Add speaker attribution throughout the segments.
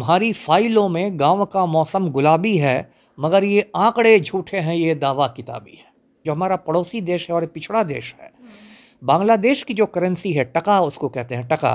Speaker 1: तुम्हारी फाइलों में गांव का मौसम गुलाबी है, मगर ये आंकड़े झूठे हैं, ये दावा किताबी है। जो हमारा पड़ोसी देश है और पिछड़ा देश है, बांग्लादेश की जो करेंसी है टका, उसको कहते हैं टका,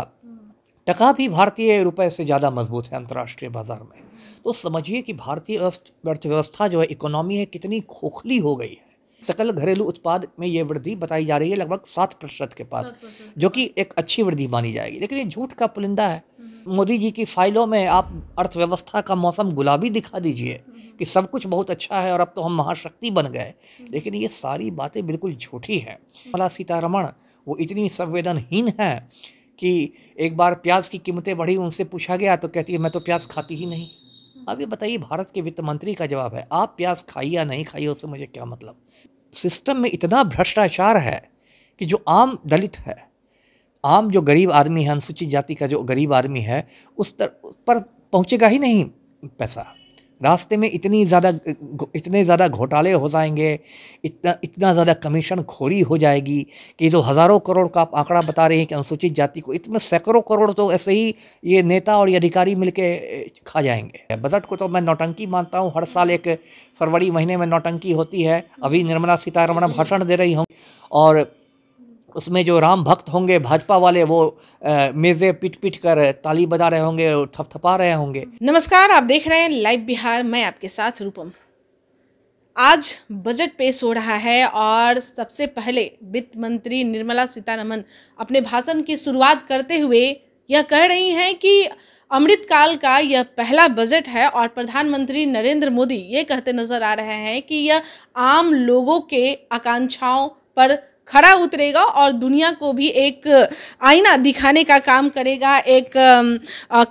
Speaker 1: टका भी भारतीय रुपए से ज़्यादा मजबूत है अंतर्राष्ट्रीय बाजार में। तो समझिए कि भारतीय अर्थव्यवस्था जो है, इकोनॉमी है, कितनी खोखली हो गई है। सकल घरेलू उत्पाद में ये वृद्धि बताई जा रही है लगभग 7% के पास, जो कि एक अच्छी वृद्धि मानी जाएगी, लेकिन ये झूठ का पुलिंदा है। मोदी जी की फाइलों में आप अर्थव्यवस्था का मौसम गुलाबी दिखा दीजिए कि सब कुछ बहुत अच्छा है और अब तो हम महाशक्ति बन गए, लेकिन ये सारी बातें बिल्कुल झूठी हैं। निर्मला सीतारमण वो इतनी संवेदनहीन है कि एक बार प्याज की कीमतें बढ़ी, उनसे पूछा गया तो कहती है मैं तो प्याज खाती ही नहीं। अब ये बताइए, भारत के वित्त मंत्री का जवाब है आप प्याज खाइए या नहीं खाइए, उससे मुझे क्या मतलब। सिस्टम में इतना भ्रष्टाचार है कि जो आम दलित है, आम जो गरीब आदमी है, अनुसूचित जाति का जो गरीब आदमी है, उस पर पहुंचेगा ही नहीं पैसा। रास्ते में इतने ज़्यादा घोटाले हो जाएंगे, इतना ज़्यादा कमीशन खोरी हो जाएगी कि जो हज़ारों करोड़ का आप आंकड़ा बता रहे हैं कि अनुसूचित जाति को, इसमें सैकड़ों करोड़ तो ऐसे ही ये नेता और ये अधिकारी मिलके खा जाएंगे। बजट को तो मैं नौटंकी मानता हूँ। हर साल एक फरवरी महीने में नौटंकी होती है। अभी निर्मला सीतारमण भाषण दे रही हूँ और उसमें जो राम भक्त होंगे भाजपा वाले, वो मेज़े पीट पीट कर ताली बजा रहे होंगे और थपथपा रहे होंगे।
Speaker 2: नमस्कार, आप देख रहे हैं लाइव बिहार। मैं आपके साथ रूपम। आज बजट पेश हो रहा है और सबसे पहले वित्त मंत्री निर्मला सीतारमण अपने भाषण की शुरुआत करते हुए यह कह रही हैं कि अमृतकाल का यह पहला बजट है और प्रधानमंत्री नरेंद्र मोदी ये कहते नजर आ रहे हैं कि यह आम लोगों के आकांक्षाओं पर खरा उतरेगा और दुनिया को भी एक आईना दिखाने का काम करेगा, एक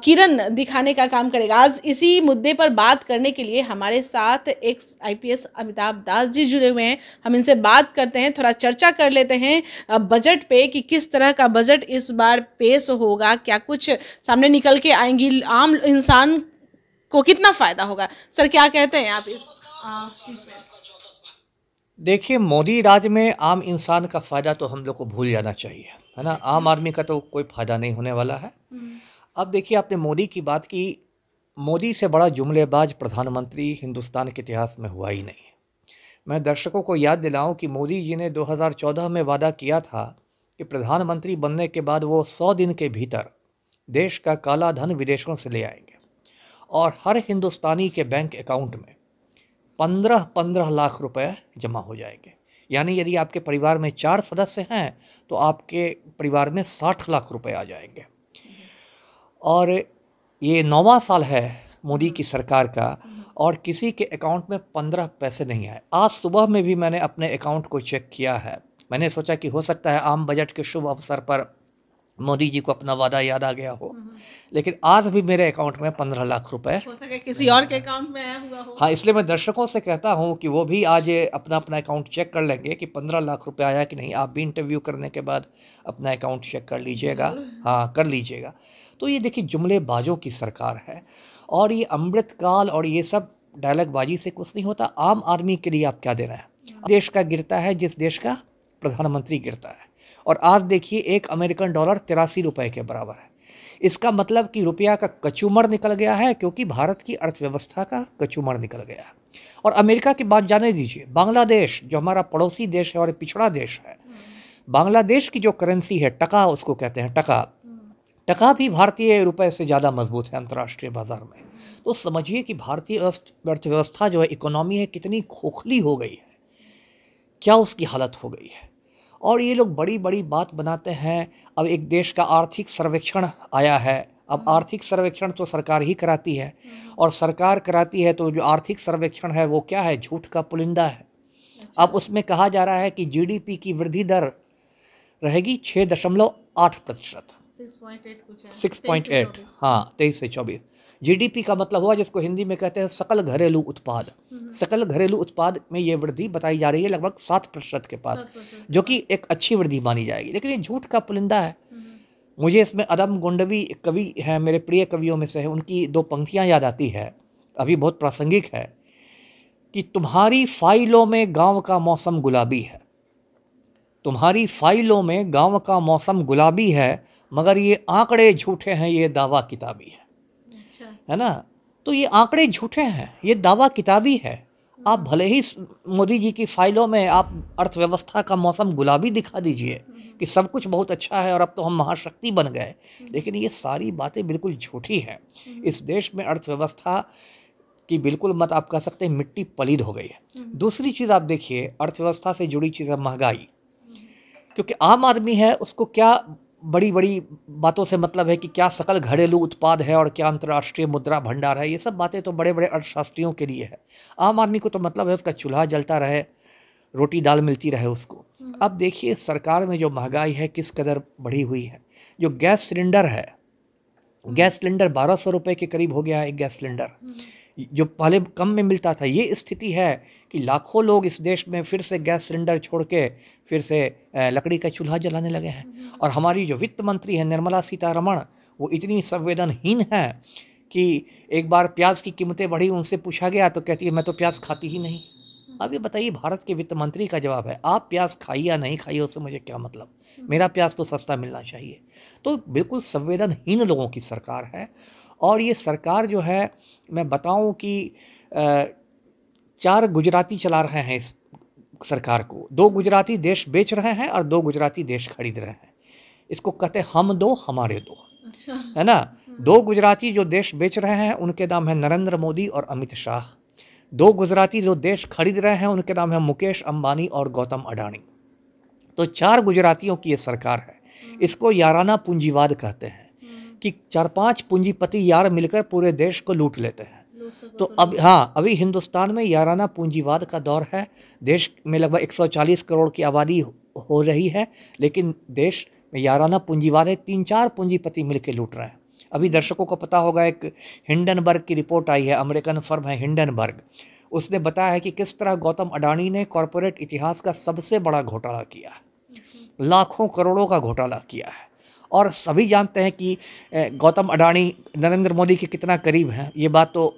Speaker 2: किरण दिखाने का काम करेगा। आज इसी मुद्दे पर बात करने के लिए हमारे साथ एक IPS अमिताभ दास जी जुड़े हुए हैं। हम इनसे बात करते हैं, थोड़ा चर्चा कर लेते हैं बजट पे कि किस तरह का बजट इस बार पेश होगा, क्या कुछ सामने निकल के आएंगी, आम इंसान को कितना फायदा होगा। सर, क्या कहते हैं आप इस चीज पे?
Speaker 1: देखिए, मोदी राज में आम इंसान का फ़ायदा तो हम लोग को भूल जाना चाहिए, है ना। आम आदमी का तो कोई फ़ायदा नहीं होने वाला है। अब देखिए, आपने मोदी की बात की, मोदी से बड़ा जुमलेबाज प्रधानमंत्री हिंदुस्तान के इतिहास में हुआ ही नहीं। मैं दर्शकों को याद दिलाऊं कि मोदी जी ने 2014 में वादा किया था कि प्रधानमंत्री बनने के बाद वो 100 दिन के भीतर देश का काला धन विदेशों से ले आएंगे और हर हिंदुस्तानी के बैंक अकाउंट में 15-15 लाख रुपए जमा हो जाएंगे। यानी यदि आपके परिवार में 4 सदस्य हैं तो आपके परिवार में 60 लाख रुपए आ जाएंगे। और ये 9वां साल है मोदी की सरकार का और किसी के अकाउंट में 15 पैसे नहीं आए। आज सुबह में भी मैंने अपने अकाउंट को चेक किया है। मैंने सोचा कि हो सकता है आम बजट के शुभ अवसर पर मोदी जी को अपना वादा याद आ गया हो, लेकिन आज भी मेरे अकाउंट में 15 लाख रुपए
Speaker 2: हो सके किसी और के अकाउंट में आया हुआ हो।
Speaker 1: हाँ, इसलिए मैं दर्शकों से कहता हूँ कि वो भी आज अपना अपना अकाउंट चेक कर लेंगे कि 15 लाख रुपए आया कि नहीं। आप भी इंटरव्यू करने के बाद अपना अकाउंट चेक कर लीजिएगा। हाँ, कर लीजिएगा। तो ये देखिए, जुमलेबाजों की सरकार है और ये अमृतकाल और ये सब डायलॉगबाजी से कुछ नहीं होता। आम आदमी के लिए आप क्या दे रहे हैं। देश का गिरता है जिस देश का प्रधानमंत्री गिरता है, और आज देखिए एक अमेरिकन डॉलर 83 रुपए के बराबर है। इसका मतलब कि रुपया का कचूमर निकल गया है, क्योंकि भारत की अर्थव्यवस्था का कचूमर निकल गया है। और अमेरिका की बात जाने दीजिए, बांग्लादेश जो हमारा पड़ोसी देश है और पिछड़ा देश है, बांग्लादेश की जो करेंसी है टका, उसको कहते हैं टका, टका भी भारतीय रुपए से ज़्यादा मजबूत है अंतर्राष्ट्रीय बाजार में। तो समझिए कि भारतीय अर्थव्यवस्था जो है, इकोनॉमी है, कितनी खोखली हो गई है, क्या उसकी हालत हो गई है। और ये लोग बड़ी बड़ी बात बनाते हैं। अब एक देश का आर्थिक सर्वेक्षण आया है। अब आर्थिक सर्वेक्षण तो सरकार ही कराती है, और सरकार कराती है तो जो आर्थिक सर्वेक्षण है वो क्या है, झूठ का पुलिंदा है। अब उसमें कहा जा रहा है कि GDP की वृद्धि दर रहेगी 6.8%, 6.8, हाँ, 23 से 24। GDP का मतलब हुआ जिसको हिंदी में कहते हैं सकल घरेलू उत्पाद। सकल घरेलू उत्पाद में ये वृद्धि बताई जा रही है लगभग 7% के पास, जो कि एक अच्छी वृद्धि मानी जाएगी, लेकिन ये झूठ का पुलिंदा है। मुझे इसमें अदम गोंडवी कवि हैं, मेरे प्रिय कवियों में से है, उनकी 2 पंक्तियां याद आती है, अभी बहुत प्रासंगिक है कि तुम्हारी फाइलों में गांव का मौसम गुलाबी है, तुम्हारी फाइलों में गांव का मौसम गुलाबी है, मगर ये आंकड़े झूठे हैं, ये दावा किताबी है। है ना। तो ये आंकड़े झूठे हैं, ये दावा किताबी है। आप भले ही मोदी जी की फाइलों में आप अर्थव्यवस्था का मौसम गुलाबी दिखा दीजिए कि सब कुछ बहुत अच्छा है और अब तो हम महाशक्ति बन गए, लेकिन ये सारी बातें बिल्कुल झूठी हैं। इस देश में अर्थव्यवस्था की बिल्कुल मत आप कह सकते हैं मिट्टी पलीद हो गई है। दूसरी चीज़ आप देखिए, अर्थव्यवस्था से जुड़ी चीज़ है महंगाई। क्योंकि आम आदमी है, उसको क्या बड़ी बड़ी बातों से मतलब है कि क्या सकल घरेलू उत्पाद है और क्या अंतर्राष्ट्रीय मुद्रा भंडार है। ये सब बातें तो बड़े बड़े अर्थशास्त्रियों के लिए है। आम आदमी को तो मतलब है उसका चूल्हा जलता रहे, रोटी दाल मिलती रहे उसको। अब देखिए सरकार में जो महंगाई है किस कदर बढ़ी हुई है। जो गैस सिलेंडर है, गैस सिलेंडर 1200 रुपये के करीब हो गया है एक गैस सिलेंडर, जो पहले कम में मिलता था। ये स्थिति है कि लाखों लोग इस देश में फिर से गैस सिलेंडर छोड़ के फिर से लकड़ी का चूल्हा जलाने लगे हैं। और हमारी जो वित्त मंत्री है निर्मला सीतारमण, वो इतनी संवेदनहीन है कि एक बार प्याज की कीमतें बढ़ी, उनसे पूछा गया तो कहती है मैं तो प्याज खाती ही नहीं। अब ये बताइए, भारत के वित्त मंत्री का जवाब है आप प्याज खाइए या नहीं खाइए उससे मुझे क्या मतलब, मेरा प्याज तो सस्ता मिलना चाहिए। तो बिल्कुल संवेदनहीन लोगों की सरकार है। और ये सरकार जो है, मैं बताऊं कि 4 गुजराती चला रहे हैं इस सरकार को। 2 गुजराती देश बेच रहे हैं और 2 गुजराती देश खरीद रहे हैं। इसको कहते हैं हम दो हमारे दो,
Speaker 2: अच्छा।
Speaker 1: है ना। 2 गुजराती जो देश बेच रहे हैं उनके नाम है नरेंद्र मोदी और अमित शाह। 2 गुजराती जो देश खरीद रहे हैं उनके नाम है मुकेश अंबानी और गौतम अडानी। तो 4 गुजरातियों की ये सरकार है। इसको याराना पूंजीवाद कहते हैं कि 4-5 पूंजीपति यार मिलकर पूरे देश को लूट लेते हैं। तो अब हाँ, अभी हिंदुस्तान में याराना पूंजीवाद का दौर है। देश में लगभग 140 करोड़ की आबादी हो रही है, लेकिन देश में याराना पूंजीवाद है, 3-4 पूंजीपति मिलकर लूट रहे हैं। अभी दर्शकों को पता होगा, एक हिंडनबर्ग की रिपोर्ट आई है, अमेरिकन फर्म है हिंडनबर्ग, उसने बताया है कि किस तरह गौतम अडानी ने कॉरपोरेट इतिहास का सबसे बड़ा घोटाला किया है, लाखों करोड़ों का घोटाला किया है। और सभी जानते हैं कि गौतम अडानी नरेंद्र मोदी के कितना करीब हैं। ये बात तो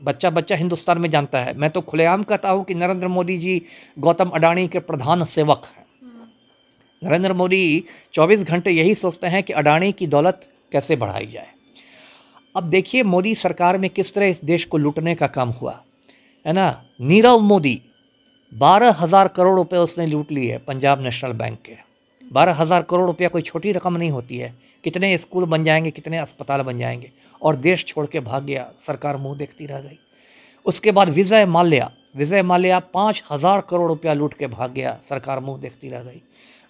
Speaker 1: बच्चा बच्चा हिंदुस्तान में जानता है। मैं तो खुलेआम कहता हूँ कि नरेंद्र मोदी जी गौतम अडानी के प्रधान सेवक हैं। नरेंद्र मोदी 24 घंटे यही सोचते हैं कि अडानी की दौलत कैसे बढ़ाई जाए। अब देखिए मोदी सरकार में किस तरह इस देश को लूटने का काम हुआ है ना। नीरव मोदी 12,000 करोड़ रुपए उसने लूट लिए पंजाब नेशनल बैंक के। 12,000 करोड़ रुपया कोई छोटी रकम नहीं होती है। कितने स्कूल बन जाएंगे, कितने अस्पताल बन जाएंगे। और देश छोड़ के भाग गया, सरकार मुंह देखती रह गई। उसके बाद विजय माल्या 5,000 करोड़ रुपया लूट के भाग गया, सरकार मुंह देखती रह गई।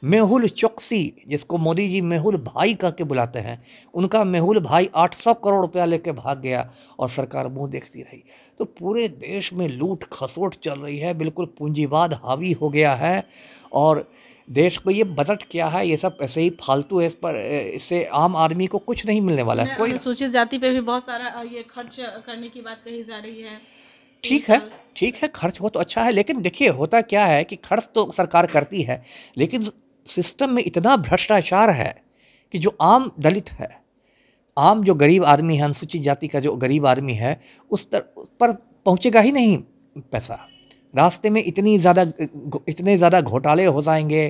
Speaker 1: मेहुल चोकसी, जिसको मोदी जी मेहुल भाई कह के बुलाते हैं, उनका मेहुल भाई 800 करोड़ रुपया लेके भाग गया और सरकार मुंह देखती रही। तो पूरे देश में लूट खसोट चल रही है, बिल्कुल पूंजीवाद हावी हो गया है। और देश को ये बजट क्या है, ये सब ऐसे ही फालतू है। इस पर इससे आम आदमी को कुछ नहीं मिलने वाला है। कोई
Speaker 2: अनुसूचित जाति पे भी बहुत सारा ये खर्च करने की बात कही जा रही है।
Speaker 1: ठीक है, खर्च हो तो अच्छा है, लेकिन देखिए होता क्या है कि खर्च तो सरकार करती है, लेकिन सिस्टम में इतना भ्रष्टाचार है कि जो आम दलित है, आम जो गरीब आदमी है, अनुसूचित जाति का जो गरीब आदमी है, उस पर पहुंचेगा ही नहीं पैसा। रास्ते में इतने ज़्यादा घोटाले हो जाएंगे,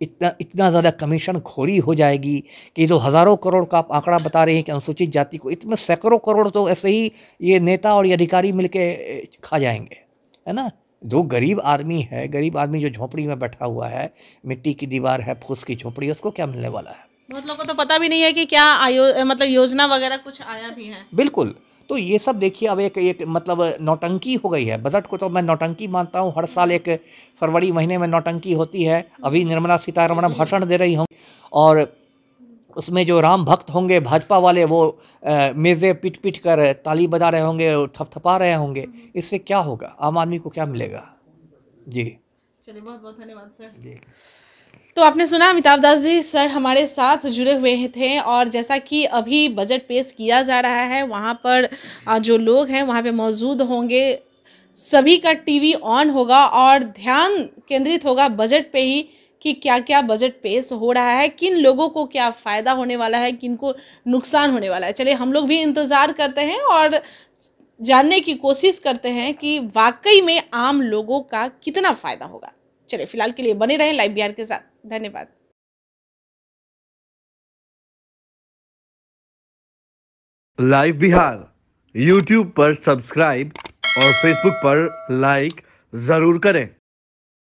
Speaker 1: इतना ज़्यादा कमीशन खोरी हो जाएगी कि जो हज़ारों करोड़ का आप आंकड़ा बता रहे हैं कि अनुसूचित जाति को, इसमें सैकड़ों करोड़ तो ऐसे ही ये नेता और ये अधिकारी मिलके खा जाएंगे, है ना। जो गरीब आदमी है, गरीब आदमी जो झोंपड़ी में बैठा हुआ है, मिट्टी की दीवार है, फूस की झोंपड़ी, उसको क्या मिलने वाला है।
Speaker 2: बहुत लोगों को तो पता भी नहीं है कि क्या मतलब योजना वगैरह कुछ आया भी है।
Speaker 1: बिल्कुल। तो ये सब देखिए अब एक मतलब नौटंकी हो गई है। बजट को तो मैं नौटंकी मानता हूँ। हर साल एक फरवरी महीने में नौटंकी होती है। अभी निर्मला सीतारमण भाषण दे रही हूँ और उसमें जो राम भक्त होंगे भाजपा वाले, वो मेज़ें पीट कर ताली बजा रहे होंगे, थपथपा रहे होंगे। इससे क्या होगा, आम आदमी को क्या मिलेगा। जी
Speaker 2: चलिए, बहुत बहुत धन्यवाद सर।
Speaker 1: जी।
Speaker 2: तो आपने सुना अमिताभ दास जी सर हमारे साथ जुड़े हुए थे। और जैसा कि अभी बजट पेश किया जा रहा है, वहाँ पर जो लोग हैं वहाँ पे मौजूद होंगे, सभी का टीवी ऑन होगा और ध्यान केंद्रित होगा बजट पे ही कि क्या क्या बजट पेश हो रहा है, किन लोगों को क्या फ़ायदा होने वाला है, किन को नुकसान होने वाला है। चलिए, हम लोग भी इंतज़ार करते हैं और जानने की कोशिश करते हैं कि वाकई में आम लोगों का कितना फ़ायदा होगा। चलिए, फिलहाल के लिए बने रहें लाइव बिहार के साथ। धन्यवाद।
Speaker 3: लाइव बिहार YouTube पर सब्सक्राइब और Facebook पर लाइक जरूर करें।